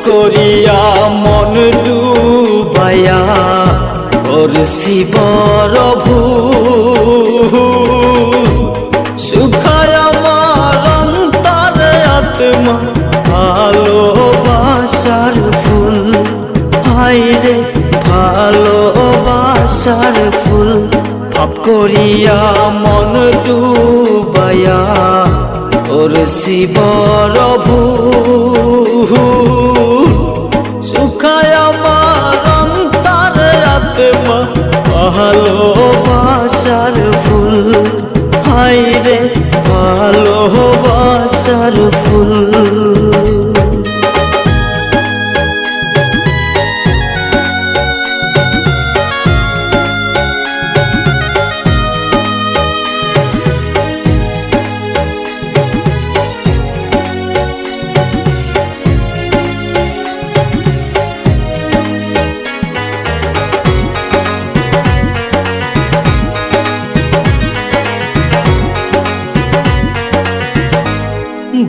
করিয়া মন ডুবাইয়া করছি বড় ভুল শুকায় আমার অন্তরে আত্মা ভালোবাসার ফুল হায়রে ভালোবাসার ফুল পাপ করিয়া মন ডুবাইয়া করছি বড় ভুল শুকায় আমার অন্তরে আত্মা ভালোবাসার ফুল হায়রে ভালোবাসার ফুল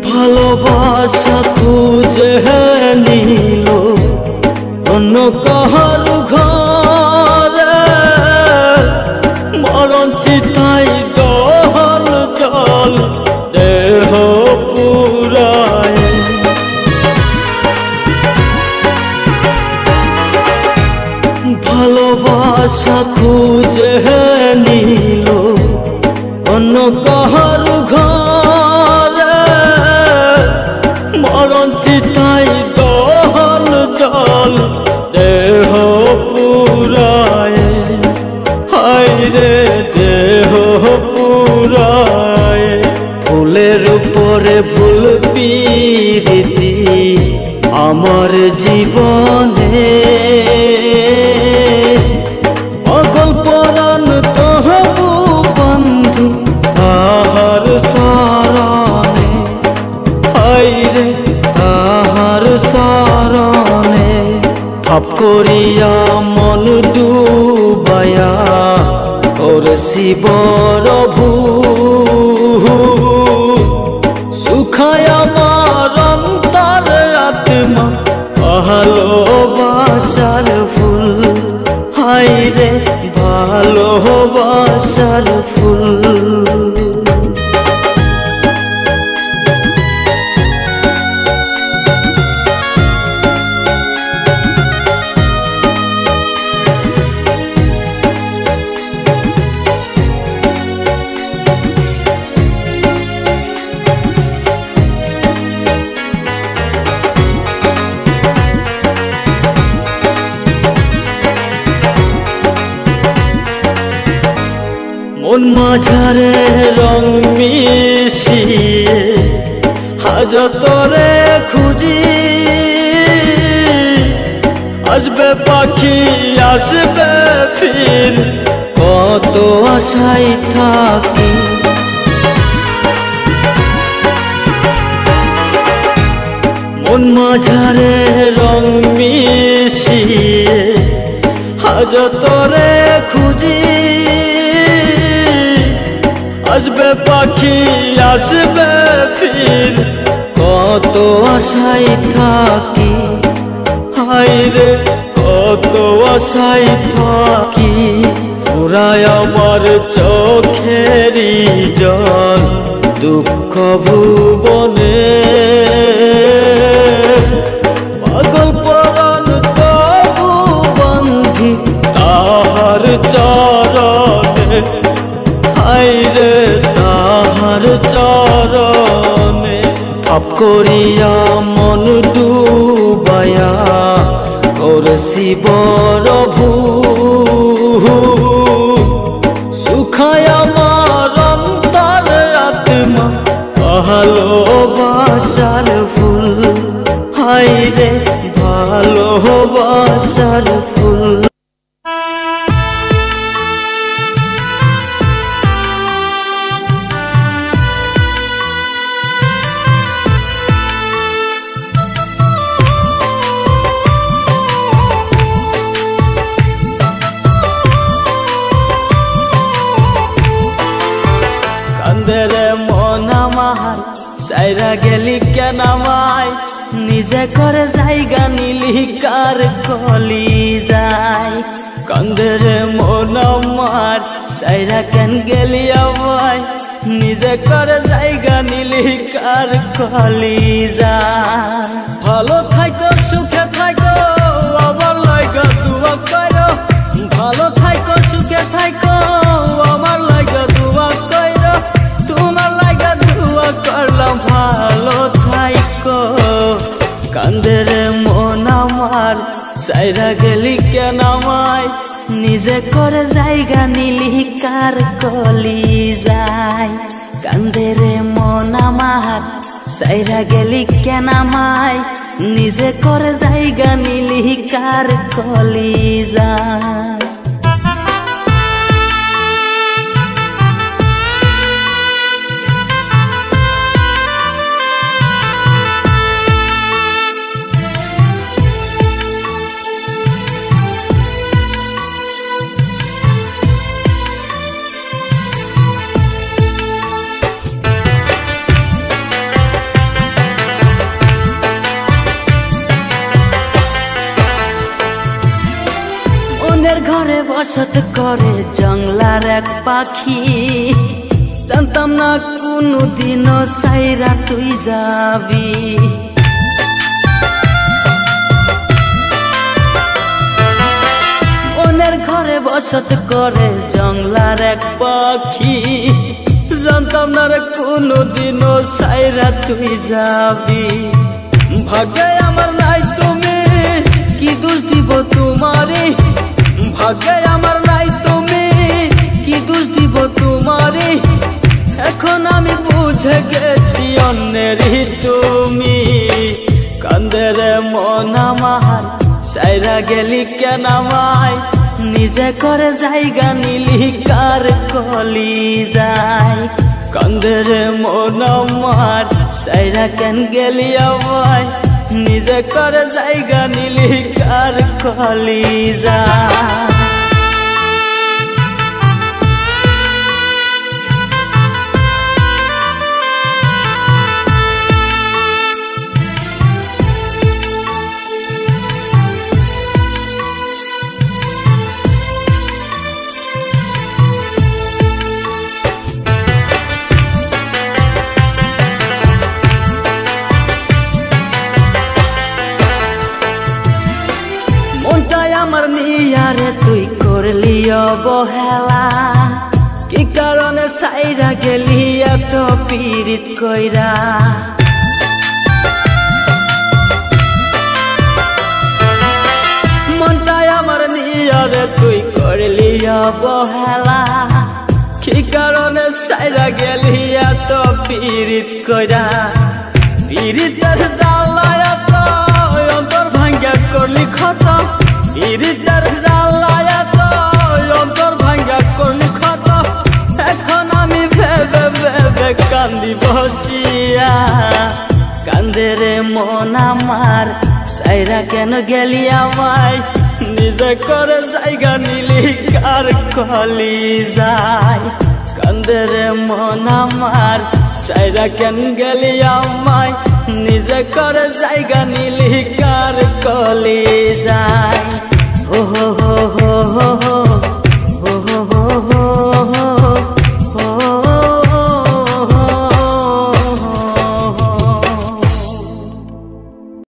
ভালোবাসা খুঁজে নিল অন্য কাহার ঘরে মরণ চিতাই দহন জল দেহ পুরায় ভালোবাসা খুঁজে নিল অন্য কাহার ঘরে মরণ চিতাই দহন জল দেহ পুরায় হায়রে দেহ পুরায় ফুলের উপরে ফুল পিরিতি আমার জীবনে অগল পরাণ তহবু বন্ধু তাহার শরণে হায়রে তাহার শরণে পাপ করিয়া মন ডুবাইয়া করছি বড় ভুল শুকায় আমার অন্তরে আত্মা ভালোবাসার ফুল হায়রে ভালোবাসার ফুল মন মাঝারে রং মিশিয়ে হাজতরে খুঁজি আসবে পাখি আসবে ফির কত আশায় থাকি মন মাঝারে রং মিশিয়ে হাজতরে খুঁজি আসবে পাখি আসবে ফির কত আশায় থাকি হায়রে কত আশায় থাকি পুরায় আমার চোখেরই জল দুঃখ ভুবনে পাগল পরাণ তবু বন্ধি তাহার চরণে হায়রে তাহার চরণে পাপ করিয়া মন ডুবাইয়া করছি বড় ভুল শুকায় আমার অন্তরে আত্মা ভালোবাসার ফুল হায়রে ভালোবাসার ফুল সাইরা গেলি কেন আমায় নিজে করে জায়গা নিলি কার কলি যায় কান্দে রে মন আমার সাইরা কেন গেলি আমায় নিজে করে জায়গা নিলি কার কলি যায় ভালো থাকো সুখে থাকো আমার লাগা দুয়া করো ভালো থাকো সুখে থাকো আমার লাগা দুয়া করো তোমার লাগা দুয়া করলাম ভালো থাকো কান্দে রে মন আমার সাইরা গেলি কেন আমায় নিজে করে জায়গা নিলি কার কলি যায় কান্দে রে মন আমার সাইরা গেলি কেন আমায় নিজে করে জায়গা নিলি কার কলি যায় ঘরে বসত করে জঙ্গলার এক পাখি জানতাম না কোনো দিনও সাইরা তুই যাবি অন্যের ঘরে বসত করে জঙ্গলার এক পাখি জানতাম না রে কোনো দিনও সাইরা তুই যাবি ভাগ্যে আমার নাই তুমি কি দোষ দিব তোমারে ভাগ্যে আমার নাই তুমি কি দোষ দিব তোমারে এখন আমি বুঝে গেছি অন্যেরই তুমি কান্দে রে মন আমার সাইরা গেলি কেন আমায় নিজে করে জায়গা নিলি কার কলি যায় কান্দে রে মন আমার সাইরা কেন গেলি আমায় নিজে করে জায়গা নিলি কার কলি যায় আমার নিয়ারে তুই করলি অবহেলা কি কারণে সাইরা গেলি এত পীড়িত কইরা মনটাই আমার নিয়ারে তুই করলি অবহেলা কি কারণে সাইরা গেলি এত পীড়িত কইরা পীড়িতের জ্বালায় এত অন্তর ভাঙ্গা করলি ক্ষত পীড়িতের জ্বালায় এত অন্তর ভাঙ্গা করলি ক্ষত এখন আমি ভেবে ভেবে কান্দি বসিয়া কান্দে রে মন আমার সাইরা কেন গেলি আমায় নিজে করে জায়গা নিলি কার কলি যায় কান্দে রে মন আমার সাইরা কেন গেলি আমায় নিজে করে জায়গা নিলি কার কলি যায় ও হো